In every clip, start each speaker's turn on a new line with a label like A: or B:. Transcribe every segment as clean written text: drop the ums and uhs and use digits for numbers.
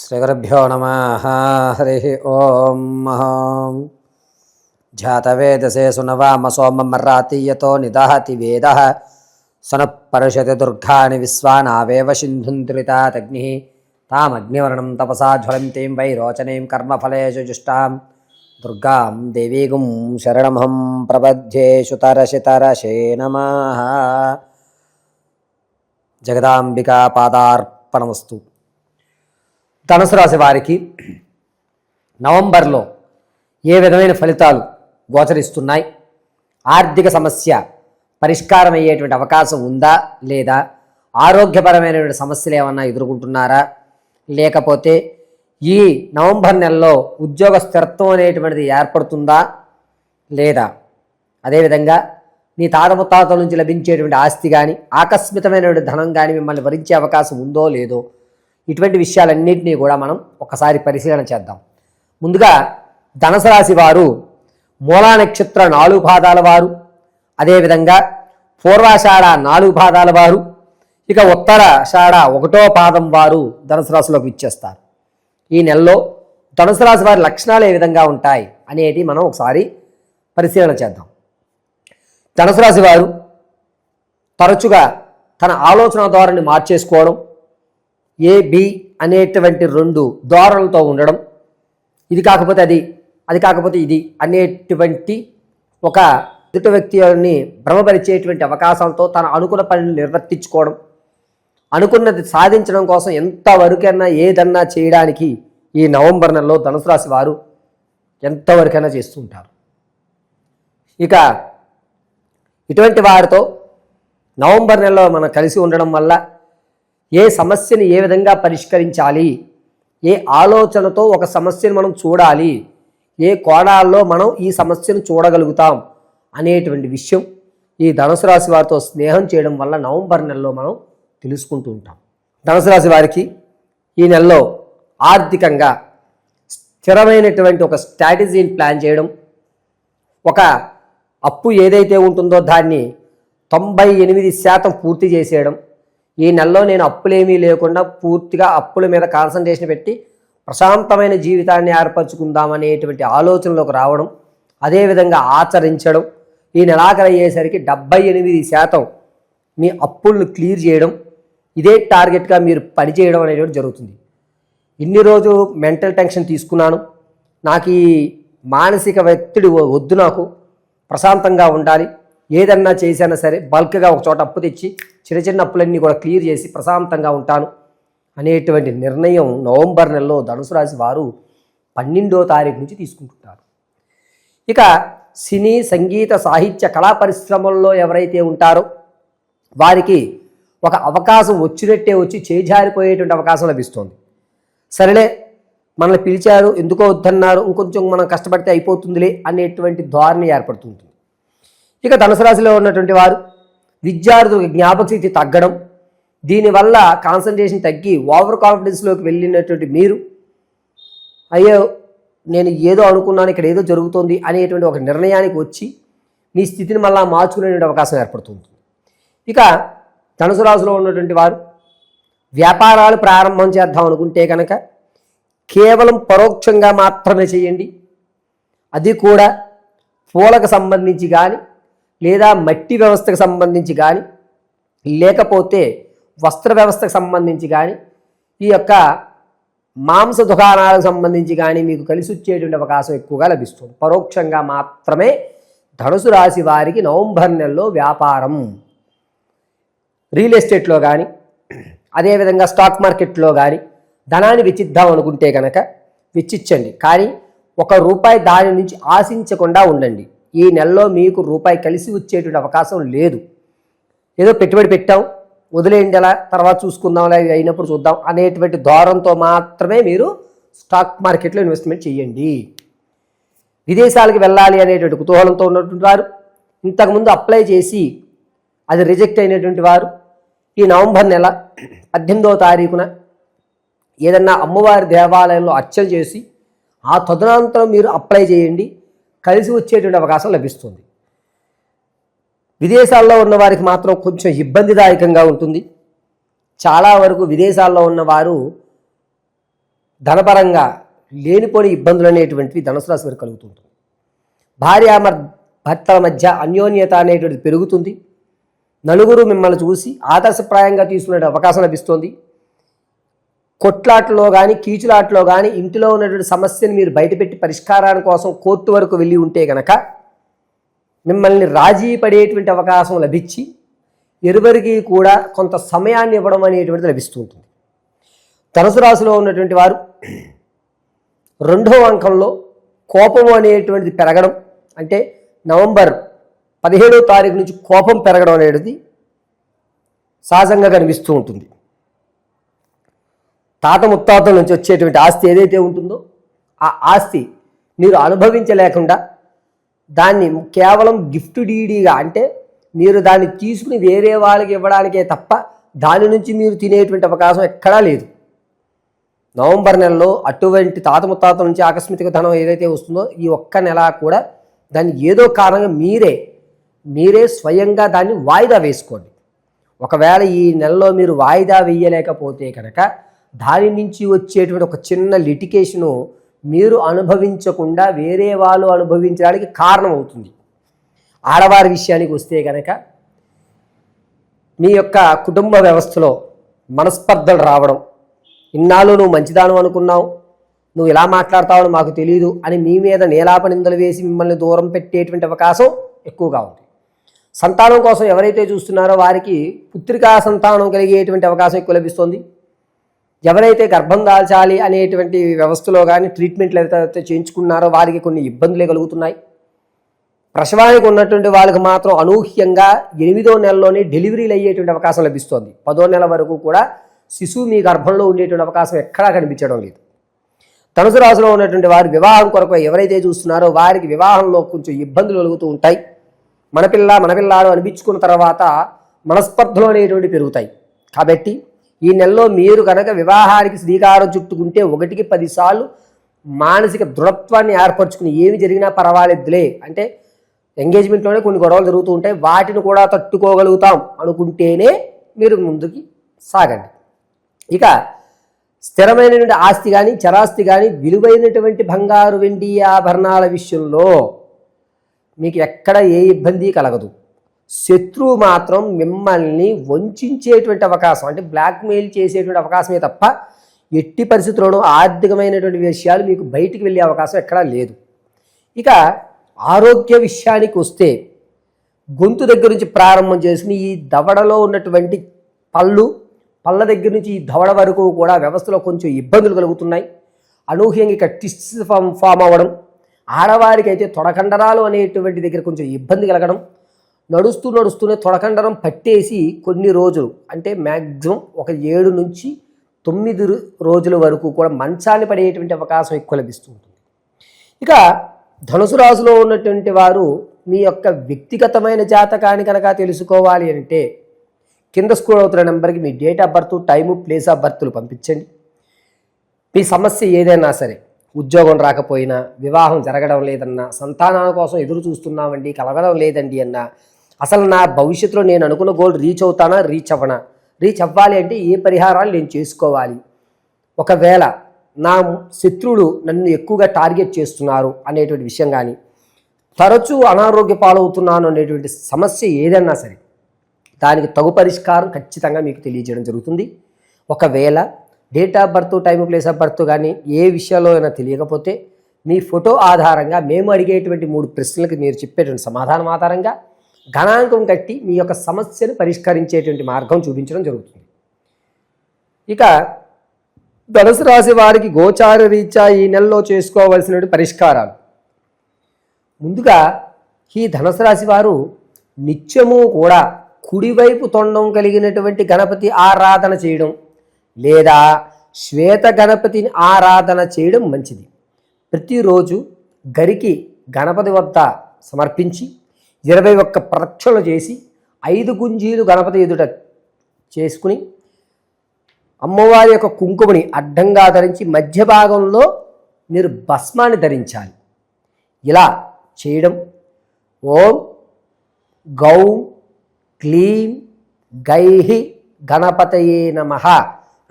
A: శ్రీగురుభ్యో నమః. హరి ఓం. జాతవేదసే సునవామ సోమమర్రాతీయతో నిదహతి వేదః సనః పరుషతి దుర్గాని విశ్వానావేవ సింధుంత్రితాదగ్నిః తామగ్నివర్ణం తపసా జ్వలంతీం వైరోచనీం కర్మఫలేషు జుష్టాం దుర్గాం దేవీగుం శరణమహం ప్రపద్యే. శుతరశితరశే నమః. జగదాంబికా పాదార్పణమస్తు. ధనుసు రాశి వారికి నవంబర్లో ఏ విధమైన ఫలితాలు గోచరిస్తున్నాయి? ఆర్థిక సమస్య పరిష్కారం అయ్యేటువంటి అవకాశం ఉందా లేదా? ఆరోగ్యపరమైనటువంటి సమస్యలు ఏమన్నా ఎదుర్కొంటున్నారా? లేకపోతే ఈ నవంబర్ నెలలో ఉద్యోగ స్థిరత్వం అనేటువంటిది ఏర్పడుతుందా లేదా? అదేవిధంగా నీ తాత ముత్తాతల నుంచి లభించేటువంటి ఆస్తి కానీ ఆకస్మికమైనటువంటి ధనం కానీ మిమ్మల్ని భరించే అవకాశం ఉందో లేదో, ఇటువంటి విషయాలన్నింటినీ కూడా మనం ఒకసారి పరిశీలన చేద్దాం. ముందుగా ధనుసు రాశి వారు మూలా నక్షత్ర 4 పాదాల వారు, అదేవిధంగా పూర్వాషాఢ 4 పాదాల వారు, ఇక ఉత్తరాషాఢ 1వ పాదం వారు ధనుసు రాశిలోకి ఇచ్చేస్తారు. ఈ నెలలో ధనుసు రాశి వారి లక్షణాలు ఏ విధంగా ఉంటాయి అనేటి మనం ఒకసారి పరిశీలన చేద్దాం. ధనుసు రాశి వారు తరచుగా తన ఆలోచన ధోరణిని మార్చేసుకోవడం, ఏబి అనేటువంటి 2 ధోరణులతో ఉండడం, ఇది కాకపోతే అది, అది కాకపోతే ఇది అనేటువంటి ఒక ఎదుటి వ్యక్తిని భ్రమపరిచేటువంటి అవకాశాలతో తన అనుకున్న పనిని నిర్వర్తించుకోవడం, అనుకున్నది సాధించడం కోసం ఎంతవరకైనా ఏదన్నా చేయడానికి ఈ నవంబర్ నెలలో ధనుసు రాశి వారు ఎంతవరకైనా చేస్తుంటారు. ఇక ఇటువంటి వారితో నవంబర్ నెలలో మనం కలిసి ఉండడం వల్ల ఏ సమస్యని ఏ విధంగా పరిష్కరించాలి, ఏ ఆలోచనతో ఒక సమస్యను మనం చూడాలి, ఏ కోణాల్లో మనం ఈ సమస్యను చూడగలుగుతాం అనేటువంటి విషయం ఈ ధనుసు రాశి వారితో స్నేహం చేయడం వల్ల నవంబర్ నెలలో మనం తెలుసుకుంటూ ఉంటాం. ధనుసు రాశి వారికి ఈ నెలలో ఆర్థికంగా స్థిరమైనటువంటి ఒక స్ట్రాటజీని ప్లాన్ చేయడం, ఒక అప్పు ఏదైతే ఉంటుందో దాన్ని 98% పూర్తి చేసేయడం, ఈ నెలలో నేను అప్పులేమీ లేకుండా పూర్తిగా అప్పుల మీద కాన్సన్ట్రేషన్ పెట్టి ప్రశాంతమైన జీవితాన్ని ఏర్పరచుకుందామనేటువంటి ఆలోచనలోకి రావడం, అదేవిధంగా ఆచరించడం, ఈ నెలాఖరు అయ్యేసరికి 78% మీ అప్పులను క్లియర్ చేయడం, ఇదే టార్గెట్గా మీరు పనిచేయడం అనేటువంటి జరుగుతుంది. ఇన్ని రోజులు మెంటల్ టెన్షన్ తీసుకున్నాను, నాకు ఈ మానసిక ఒత్తిడి వద్దు, నాకు ప్రశాంతంగా ఉండాలి, ఏదన్నా చేసినా సరే బల్క్గా ఒక చోట అప్పు తెచ్చి చిన్న చిన్న అప్పులన్నీ కూడా క్లియర్ చేసి ప్రశాంతంగా ఉంటాను అనేటువంటి నిర్ణయం నవంబర్ నెలలో ధనుసు రాశి వారు 12వ తారీఖు నుంచి తీసుకుంటుంటారు. ఇక సినీ, సంగీత, సాహిత్య, కళా పరిశ్రమల్లో ఎవరైతే ఉంటారో వారికి ఒక అవకాశం వచ్చినట్టే వచ్చి చేజారిపోయేటువంటి అవకాశం లభిస్తుంది. సరేలే, మనల్ని పిలిచారు, ఎందుకో వద్దన్నారు, ఇంకొంచెం మనం కష్టపడితే అయిపోతుందిలే అనేటువంటి ధోరణి ఏర్పడుతుంటుంది. ఇక ధనుసు రాశిలో ఉన్నటువంటి వారు విద్యార్థులకు జ్ఞాపక శక్తి తగ్గడం, దీనివల్ల కాన్సన్ట్రేషన్ తగ్గి ఓవర్ కాన్ఫిడెన్స్లోకి వెళ్ళినటువంటి మీరు, అయ్యో నేను ఏదో అనుకున్నాను, ఇక్కడ ఏదో జరుగుతుంది అనేటువంటి ఒక నిర్ణయానికి వచ్చి మీ స్థితిని మళ్ళా మార్చుకునేటువంటి అవకాశం ఏర్పడుతుంది. ఇక ధనుసు రాశిలో ఉన్నటువంటి వారు వ్యాపారాలు ప్రారంభం చేద్దాం అనుకుంటే కనుక కేవలం పరోక్షంగా మాత్రమే చేయండి. అది కూడా పూలకు సంబంధించి కానీ, లేదా మట్టి వ్యవస్థకు సంబంధించి కానీ, లేకపోతే వస్త్ర వ్యవస్థకు సంబంధించి కానీ, ఈ యొక్క మాంస దుకాణాలకు సంబంధించి కానీ మీకు కలిసి వచ్చేటువంటి అవకాశం ఎక్కువగా లభిస్తుంది. పరోక్షంగా మాత్రమే ధనుసు రాశి వారికి నవంబర్ నెలలో వ్యాపారం, రియల్ ఎస్టేట్లో కానీ, అదేవిధంగా స్టాక్ మార్కెట్లో కానీ ధనాన్ని వెచ్చిద్దాం అనుకుంటే కనుక వెచ్చించండి, కానీ ₹1 దాని నుంచి ఆశించకుండా ఉండండి. ఈ నెలలో మీకు రూపాయి కలిసి వచ్చేటువంటి అవకాశం లేదు. ఏదో పెట్టుబడి పెట్టాం, వదిలేయండి, అలా తర్వాత చూసుకుందాం, అలా అయినప్పుడు చూద్దాం అనేటువంటి ధోరణితో మాత్రమే మీరు స్టాక్ మార్కెట్లో ఇన్వెస్ట్మెంట్ చేయండి. విదేశాలకు వెళ్ళాలి అనేటువంటి కుతూహలంతో ఉన్నటువంటి వారు, ఇంతకుముందు అప్లై చేసి అది రిజెక్ట్ అయినటువంటి వారు ఈ నవంబర్ నెల 18వ తారీఖున ఏదన్నా అమ్మవారి దేవాలయంలో అర్చన చేసి ఆ తదనంతరం మీరు అప్లై చేయండి, కలిసి వచ్చేటువంటి అవకాశం లభిస్తుంది. విదేశాల్లో ఉన్న వారికి మాత్రం కొంచెం ఇబ్బందిదాయకంగా ఉంటుంది. చాలా వరకు విదేశాల్లో ఉన్నవారు ధనపరంగా లేనిపోని ఇబ్బందులు అనేటువంటివి ధనుసు రాశి వారికి కలుగుతుంటుంది. భర్తల మధ్య అన్యోన్యత అనేటువంటిది పెరుగుతుంది. నలుగురు మిమ్మల్ని చూసి ఆదర్శప్రాయంగా తీసుకునే అవకాశం లభిస్తుంది. కొట్లాటలో కానీ కీచులాటలో కానీ ఇంటిలో ఉన్నటువంటి సమస్యను మీరు బయటపెట్టి పరిష్కారాల కోసం కోర్టు వరకు వెళ్ళి ఉంటే కనుక మిమ్మల్ని రాజీ పడేటువంటి అవకాశం లభించి ఇరువురికి కూడా కొంత సమయాన్ని ఇవ్వడం అనేటువంటిది లభిస్తూ ఉంటుంది. ధనుసు రాశిలో ఉన్నటువంటి వారు 2వ అంకంలో కోపం అనేటువంటిది పెరగడం, అంటే నవంబర్ 17వ తారీఖు నుంచి కోపం పెరగడం అనేది సహజంగా కనిపిస్తూ ఉంటుంది. తాత ముత్తాతల నుంచి వచ్చేటువంటి ఆస్తి ఏదైతే ఉంటుందో ఆ ఆస్తి మీరు అనుభవించలేకుండా దాన్ని కేవలం గిఫ్ట్ డీడీగా, అంటే మీరు దాన్ని తీసుకుని వేరే వాళ్ళకి ఇవ్వడానికే తప్ప దాని నుంచి మీరు తినేటువంటి అవకాశం ఎక్కడా లేదు. నవంబర్ నెలలో అటువంటి తాత ముత్తాతల నుంచి ఆకస్మిక ధనం ఏదైతే వస్తుందో ఈ ఒక్క నెల కూడా దాన్ని ఏదో కారణంగా మీరే స్వయంగా దాన్ని వాయిదా వేసుకోండి. ఒకవేళ ఈ నెలలో మీరు వాయిదా వేయలేకపోతే కనుక దాని నుంచి వచ్చేటువంటి ఒక చిన్న లిటికేషను మీరు అనుభవించకుండా వేరే వాళ్ళు అనుభవించడానికి కారణం అవుతుంది. ఆడవారి విషయానికి వస్తే కనుక మీ యొక్క కుటుంబ వ్యవస్థలో మనస్పర్ధలు రావడం, ఇన్నాళ్ళు నువ్వు మంచిదాను అనుకున్నావు, నువ్వు ఇలా మాట్లాడతావని మాకు తెలియదు అని మీ మీద నేలాపనిందలు వేసి మిమ్మల్ని దూరం పెట్టేటువంటి అవకాశం ఎక్కువగా ఉంది. సంతానం కోసం ఎవరైతే చూస్తున్నారో వారికి పుత్రికా సంతానం కలిగేటువంటి అవకాశం ఎక్కువ లభిస్తుంది. ఎవరైతే గర్భం దాల్చాలి అనేటువంటి వ్యవస్థలో కానీ ట్రీట్మెంట్లు ఎవరైతే చేయించుకున్నారో వారికి కొన్ని ఇబ్బందులే కలుగుతున్నాయి. ప్రసవానికి ఉన్నటువంటి వాళ్ళకి మాత్రం అనూహ్యంగా 8వ నెలలోనే డెలివరీలు అయ్యేటువంటి అవకాశం లభిస్తుంది. 10వ నెల వరకు కూడా శిశువు మీ గర్భంలో ఉండేటువంటి అవకాశం ఎక్కడా కనిపించడం లేదు. ధనుసు రాశిలో ఉన్నటువంటి వారు వివాహం కొరకు ఎవరైతే చూస్తున్నారో వారికి వివాహంలో కొంచెం ఇబ్బందులు కలుగుతూ ఉంటాయి. మన పిల్లాడు అనిపించుకున్న తర్వాత మనస్పర్ధలు అనేటువంటి పెరుగుతాయి. కాబట్టి ఈ నెలలో మీరు కనుక వివాహానికి శ్రీకారం చుట్టుకుంటే 1కి 10 సార్లు మానసిక దృఢత్వాన్ని ఏర్పరచుకుని ఏమి జరిగినా పర్వాలేదులే, అంటే ఎంగేజ్మెంట్లోనే కొన్ని గొడవలు జరుగుతూ ఉంటాయి, వాటిని కూడా తట్టుకోగలుగుతాం అనుకుంటేనే మీరు ముందుకి సాగండి. ఇక స్థిరమైనటువంటి ఆస్తి కానీ చరాస్తి కానీ విలువైనటువంటి బంగారు వెండి ఆభరణాల విషయంలో మీకు ఎక్కడ ఏ ఇబ్బంది కలగదు. శత్రువు మాత్రం మిమ్మల్ని వంచేటువంటి అవకాశం, అంటే బ్లాక్మెయిల్ చేసేటువంటి అవకాశమే తప్ప ఎట్టి పరిస్థితుల్లోనూ ఆర్థికమైనటువంటి విషయాలు మీకు బయటికి వెళ్ళే అవకాశం ఎక్కడా లేదు. ఇక ఆరోగ్య విషయానికి వస్తే గొంతు దగ్గర నుంచి ప్రారంభం చేసుకుని ఈ దవడలో ఉన్నటువంటి పళ్ళ దగ్గర నుంచి ఈ దవడ వరకు కూడా వ్యవస్థలో కొంచెం ఇబ్బందులు కలుగుతున్నాయి. అనూహ్యంగా ఇక టిస్ట్స్ ఫామ్ అవ్వడం, ఆడవారికి అయితే తొడకండరాలు అనేటువంటి దగ్గర కొంచెం ఇబ్బంది కలగడం, నడుస్తూనే తొడకండరం పట్టేసి కొన్ని రోజులు, అంటే మ్యాక్సిమం ఒక 7 నుంచి 9 రోజుల వరకు కూడా మంచాన్ని పడేటువంటి అవకాశం ఎక్కువ లభిస్తూ ఉంటుంది. ఇక ధనుసు రాశిలో ఉన్నటువంటి వారు మీ యొక్క వ్యక్తిగతమైన జాతకాన్ని కనుక తెలుసుకోవాలి అంటే కింద స్క్రోల్ అవుతున్న నెంబర్కి మీ date of birth, time, place of బర్త్లు పంపించండి. మీ సమస్య ఏదైనా సరే, ఉద్యోగం రాకపోయినా, వివాహం జరగడం లేదన్నా, సంతానాల కోసం ఎదురు చూస్తున్నామండి కలగడం లేదండి అన్నా, అసలు నా భవిష్యత్తులో నేను అనుకున్న గోల్ రీచ్ అవుతానా, రీచ్ అవ్వాలి అంటే ఏ పరిహారాలు నేను చేసుకోవాలి, ఒకవేళ నా శత్రువులు నన్ను ఎక్కువగా టార్గెట్ చేస్తున్నారు అనేటువంటి విషయం కానీ, తరచూ అనారోగ్య పాలవుతున్నాను అనేటువంటి సమస్య ఏదన్నా సరే దానికి తగు పరిష్కారం ఖచ్చితంగా మీకు తెలియజేయడం జరుగుతుంది. ఒకవేళ date of birth, time, place of birth కానీ ఏ విషయాల్లో అయినా తెలియకపోతే మీ ఫోటో ఆధారంగా మేము అడిగేటువంటి 3 ప్రశ్నలకు మీరు చెప్పేటువంటి సమాధానం ఆధారంగా గణాంకం కట్టి మీ యొక్క సమస్యను పరిష్కరించేటువంటి మార్గం చూపించడం జరుగుతుంది. ఇక ధనుసు రాశి వారికి గోచార రీత్యా ఈ నెలలో చేసుకోవలసినటువంటి పరిష్కారాలు. ముందుగా ఈ ధనుసు రాశి వారు నిత్యము కూడా కుడివైపు తొండం కలిగినటువంటి గణపతి ఆరాధన చేయడం లేదా శ్వేత గణపతిని ఆరాధన చేయడం మంచిది. ప్రతిరోజు గరికి గణపతి వద్ద సమర్పించి 21 ప్రదక్షిణలు చేసి 5 గుంజీలు గణపతి ఎదుట చేసుకుని అమ్మవారి యొక్క కుంకుమని అడ్డంగా ధరించి మధ్య భాగంలో మీరు భస్మాన్ని ధరించాలి. ఇలా చేయడం ఓం గౌం క్లీం గైహి గణపతయే నమః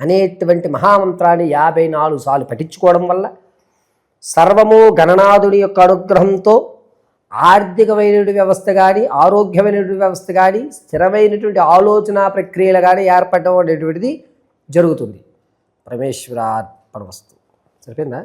A: అనేటువంటి మహామంత్రాన్ని 54 సార్లు పఠించుకోవడం వల్ల సర్వము గణనాథుడి యొక్క అనుగ్రహంతో ఆర్థికమైనటువంటి వ్యవస్థ కానీ, ఆరోగ్యమైనటువంటి వ్యవస్థ కానీ, స్థిరమైనటువంటి ఆలోచన ప్రక్రియలు కానీ ఏర్పడడం అనేటువంటిది జరుగుతుంది. పరమేశ్వరార్పణమస్తు. సరిపోయిందా?